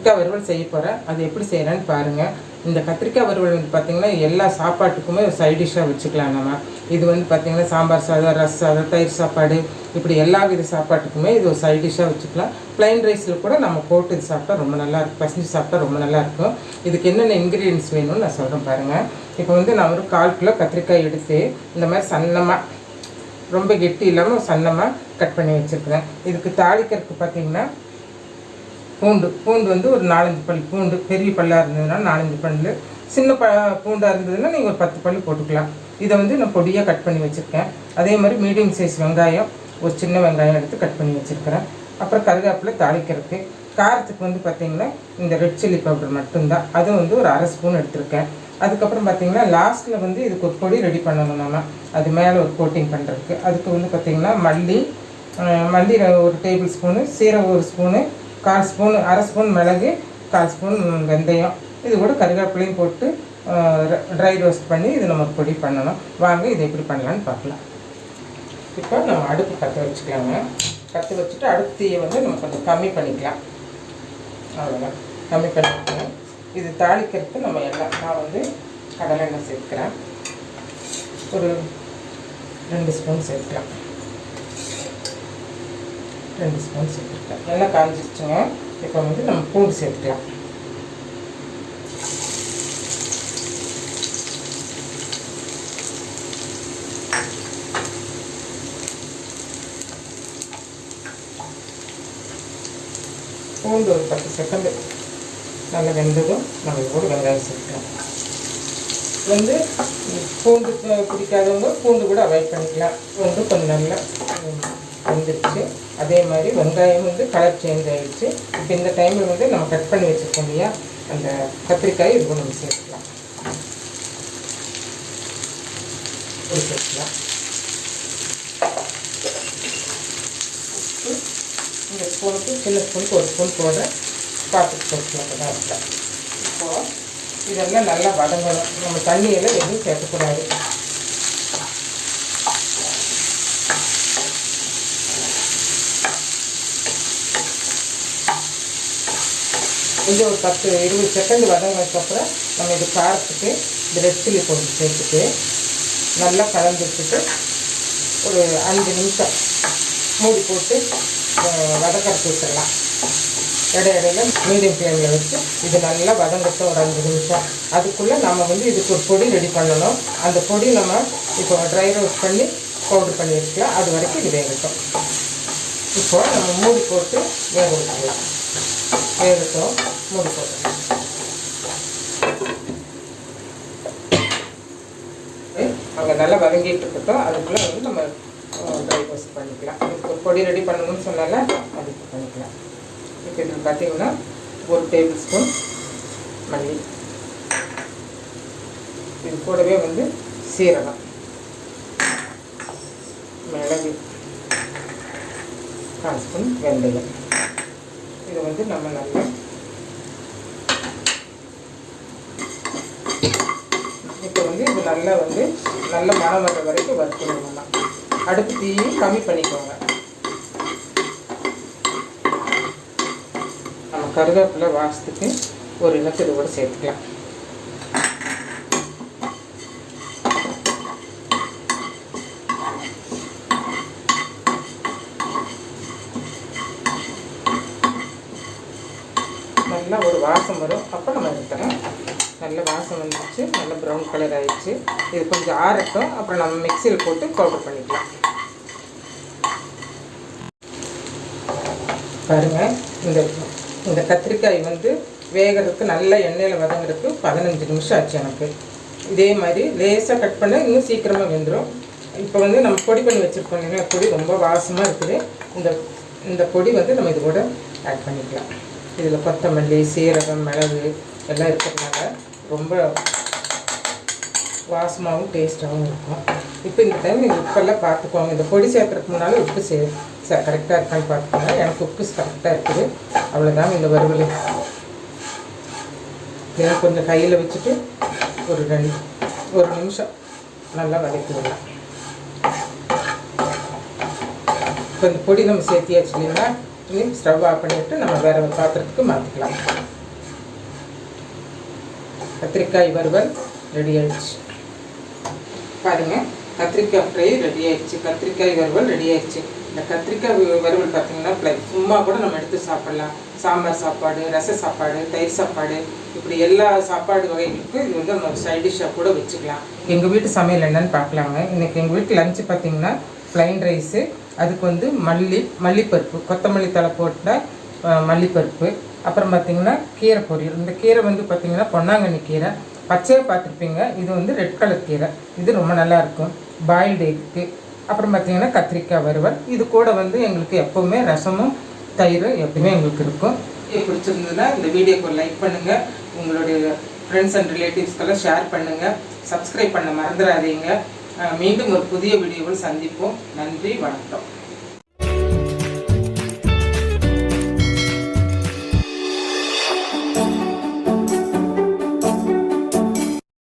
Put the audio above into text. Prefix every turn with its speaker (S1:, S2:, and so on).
S1: கத்திரிக்காய் வறுவல் செய்ய போகிறேன். அது எப்படி செய்கிறேன்னு பாருங்கள். இந்த கத்திரிக்காய் வறுவல் வந்து பார்த்திங்கன்னா எல்லா சாப்பாட்டுக்குமே சைட் டிஷ்ஷாக வச்சுக்கலாம் நம்ம. இது வந்து பார்த்திங்கன்னா சாம்பார் சாதம், ரச சாதம், தயிர் சாப்பாடு, இப்படி எல்லா வித சாப்பாட்டுக்குமே இது ஒரு சைட் டிஷ்ஷாக வச்சுக்கலாம். ப்ளைன் ரைஸில் கூட நம்ம போட்டு இது சாப்பிட்டா ரொம்ப நல்லாயிருக்கும். பசஞ்சு சாப்பிட்டா ரொம்ப நல்லாயிருக்கும். இதுக்கு என்னென்ன இன்க்ரீடியன்ஸ் வேணும்னு நான் சொல்கிறேன் பாருங்கள். இப்போ வந்து நான் ஒரு 1/4 கிலோ கத்திரிக்காய் எடுத்து இந்த மாதிரி சன்னமாக, ரொம்ப கெட்டி இல்லாமல் சன்னமாக கட் பண்ணி வச்சுருக்கிறேன். இதுக்கு தாளிக்கிறதுக்கு பார்த்திங்கன்னா பூண்டு வந்து ஒரு 4-5 பல் பூண்டு, பெரிய பல்லாக இருந்ததுன்னா 4-5 பல், சின்ன பூண்டாக இருந்ததுன்னா நீங்கள் ஒரு 10 பல் போட்டுக்கலாம். இதை வந்து நான் பொடியாக கட் பண்ணி வச்சுருக்கேன். அதே மாதிரி மீடியம் சைஸ் வெங்காயம், ஒரு சின்ன வெங்காயம் எடுத்து கட் பண்ணி வச்சுருக்கிறேன். அப்புறம் கருவேப்பிலை தாளிக்கிறதுக்கு. காரத்துக்கு வந்து பார்த்திங்கன்னா இந்த ரெட் சில்லி பவுடர் மட்டும்தான், அதுவும் வந்து ஒரு 1/2 ஸ்பூன் எடுத்திருக்கேன். அதுக்கப்புறம் பார்த்திங்கன்னா லாஸ்ட்டில் வந்து இதுக்கு ஒரு பொடி ரெடி பண்ணணும் நம்ம, அது மேலே ஒரு கோட்டிங் பண்ணுறதுக்கு. அதுக்கு வந்து பார்த்திங்கன்னா மல்லி ஒரு டேபிள் ஸ்பூனு, சீரகம் 1 ஸ்பூனு, 1/4 ஸ்பூன், 1/2 ஸ்பூன் மிளகு, 1/4 ஸ்பூன் வெந்தயம், இது கூட கருவேப்பிலையும் போட்டு ட்ரை ரோஸ்ட் பண்ணி இது நம்ம பொடி பண்ணணும். வாங்க இதை எப்படி பண்ணலான்னு பார்க்கலாம். இப்போ நம்ம அடுப்பு பற்ற வச்சுக்கலாங்க. பற்ற வச்சுட்டு அடுப்பு தீயை வந்து நம்ம கொஞ்சம் கம்மி பண்ணிக்கலாம். அவ்வளோதான், கம்மி பண்ணிக்கலாம். இது தாளிக்கிறதுக்கு நம்ம எல்லாம், நான் வந்து கடலை எண்ணெய் சேர்த்துக்கிறேன். ஒரு 2 ஸ்பூன் சேர்த்துக்கலாம். 2 ஸ்பூன் சேர்த்துக்கலாம். எண்ணெய் காஞ்சிடுச்சுங்க. இப்போ வந்து நம்ம பூண்டு சேர்த்துக்கலாம். பூண்டு ஒரு 10 செகண்டு நல்லா வெந்ததும் நம்ம கூட வெங்காயம் சேர்த்துக்கலாம். வந்து பூண்டு பிடிக்காதவங்க பூண்டு கூட அவாய்ட் பண்ணிக்கலாம். வந்து கொஞ்சம் நல்லா வந்துடுச்சு. அதே மாதிரி வெங்காயம் வந்து கலர் சேஞ்ச் ஆகிடுச்சு. இப்போ இந்த டைமில் வந்து நம்ம கட் பண்ணி வச்சுருக்கோம் இல்லையா அந்த கத்திரிக்காய், இது நம்ம சேர்த்துக்கலாம். சேர்த்துக்கலாம். உப்பு இந்த ஸ்பூனுக்கு, சின்ன ஸ்பூனுக்கு 1 ஸ்பூன் போட பார்த்துட்டு சேர்த்துக்கலாம். தான் இருக்கலாம். இப்போது இதெல்லாம் நல்லா வதங்கணும். நம்ம தண்ணியெல்லாம் எதுவும் சேர்க்கக்கூடாது. கொஞ்சம் ஒரு 10-20 செகண்ட் வதங்கினதுக்கப்புறம் நம்ம இது காரத்துக்கு இந்த ரெட் சில்லி பவுடர் சேர்த்துட்டு நல்லா கலந்து வச்சுட்டு ஒரு 5 நிமிஷம் மூடி போட்டு வதக்கறத்து வச்சிடலாம். இடையில மீடியம் ஃப்ளேமில் வச்சு இது நல்லா வதங்கட்டும் ஒரு 5 நிமிஷம். அதுக்குள்ளே நம்ம வந்து இதுக்கு ஒரு பொடி ரெடி பண்ணணும். அந்த பொடி நம்ம இப்போ ட்ரை ரோஸ்ட் பண்ணி பவுடர் பண்ணி வச்சுக்கலாம். அது வரைக்கும் இது வேகட்டும். இப்போ நம்ம மூடி போட்டு வேக வச்சுக்கலாம். வேகட்டும், மூடி போட்டோம். அங்கே நல்லா வதங்கிட்டு இருக்கட்டும். அதுக்குள்ளே வந்து நம்ம ட்ரை ரோஸ்ட் பண்ணிக்கலாம். இதுக்கு ஒரு பொடி ரெடி பண்ணணும்னு சொன்னால அதுக்கு பண்ணிக்கலாம். இப்போ இதில் பார்த்தீங்கன்னா 1 டேபிள் ஸ்பூன் மல்லி, இது கூடவே வந்து சீரகம், மிளகு, 1/4 ஸ்பூன் வெந்தயம். இதை வந்து நம்ம நல்லா இப்போ வந்து இது நல்லா வந்து நல்ல மணம் வர வரைக்கும் வறுக்கணும். நம்ம அடுப்பு தீயும் கம்மி பண்ணிக்கோங்க. நம்ம கருவேப்பிலை வாசத்துக்கு ஒரு இனத்து இது கூட சேர்த்துக்கலாம். நல்லா ஒரு வாசம் வரும். அப்போ நம்ம எடுத்துக்கலாம். நல்ல வாசம் வந்துடுச்சு, நல்ல ப்ரௌன் கலர் ஆகிடுச்சு. இது கொஞ்சம் ஆறட்டும். அப்புறம் நம்ம மிக்சியில் போட்டு பவுடர் பண்ணிக்கலாம். பாருங்கள், இந்த கத்திரிக்காய் வந்து வேகிறதுக்கு நல்ல எண்ணெயில் வதங்கிறதுக்கு 15 நிமிஷம் ஆச்சு எனக்கு. இதே மாதிரி லேசாக கட் பண்ண இன்னும் சீக்கிரமாக வெந்துடும். இப்போ வந்து நம்ம பொடி பண்ணி வச்சுருக்கோம் இல்லைங்களா, பொடி ரொம்ப வாசமாக இருக்குது. இந்த பொடி வந்து நம்ம இது கூட ஆட் பண்ணிக்கலாம். இதில் கொத்தமல்லி, சீரகம், மிளகு எல்லாம் இருக்கிறதுனால ரொம்ப வாசமாகவும் டேஸ்ட்டாகவும் இருக்கும். இப்போ இந்த டைம் நீங்கள் உப்பெல்லாம் பார்த்துக்கோங்க. இந்த பொடி சேர்த்துறதுக்கு முன்னால் உப்பு கரெக்டாக இருக்கான்னு பார்த்துக்கோங்க. எனக்கு உப்பு கரெக்டாக இருக்குது. அவ்வளோதாங்க இந்த வறுவல். இதை கொஞ்சம் கையில் வச்சுட்டு ஒரு 1 நிமிஷம் நல்லா வதக்கி விடலாம். இப்போ இந்த பொடி நம்ம சேர்த்தியாச்சு இல்லைங்களா, இனி ஸ்டவ் ஆஃப் பண்ணிவிட்டு நம்ம வேறு ஒரு பாத்திரத்துக்கு மாற்றிக்கலாம். கத்திரிக்காய் வறுவல் ரெடி ஆயிடுச்சு பாருங்கள். கத்திரிக்காய் ஃப்ரை ரெடி ஆயிடுச்சு, கத்திரிக்காய் வறுவல் ரெடி ஆயிடுச்சு. இந்த கத்திரிக்காய் வறுவல் பார்த்திங்கன்னா சும்மா கூட நம்ம எடுத்து சாப்பிட்லாம். சாம்பார் சாப்பாடு, ரச சாப்பாடு, தயிர் சாப்பாடு, இப்படி எல்லா சாப்பாடு வகைகளுக்கும் இது வந்து நம்ம சைட் டிஷ்ஷாக கூட வச்சுக்கலாம். எங்கள் வீட்டு சமையல் என்னென்னு பார்க்கலாங்க. இன்றைக்கி எங்கள் வீட்டு லஞ்சு பார்த்திங்கன்னா ப்ளைன் ரைஸு, அதுக்கு வந்து மல்லிப்பருப்பு, கொத்தமல்லி தழை போட்ட மல்லிப்பருப்பு, அப்புறம் பார்த்திங்கன்னா கீரை பொரியல். இந்த கீரை வந்து பார்த்திங்கன்னா பொன்னாங்கண்ணி கீரை, பச்சையாக பார்த்துருப்பீங்க. இது வந்து ரெட் கலர் கீரை, இது ரொம்ப நல்லாயிருக்கும். பாயில்டு எக்கு, அப்புறம் பார்த்திங்கன்னா கத்திரிக்காய் வறுவல். இது கூட வந்து எங்களுக்கு எப்போவுமே ரசமும் தயிர் எப்பவுமே எங்களுக்கு இருக்கும். பிடிச்சிருந்ததுன்னா இந்த வீடியோக்கு ஒரு லைக் பண்ணுங்கள், உங்களுடைய ஃப்ரெண்ட்ஸ் அண்ட் ரிலேட்டிவ்ஸ்க்கெல்லாம் ஷேர் பண்ணுங்கள், சப்ஸ்கிரைப் பண்ண மறந்துடாதீங்க. மீண்டும் ஒரு புதிய வீடியோவில் சந்திப்போம். நன்றி, வணக்கம்.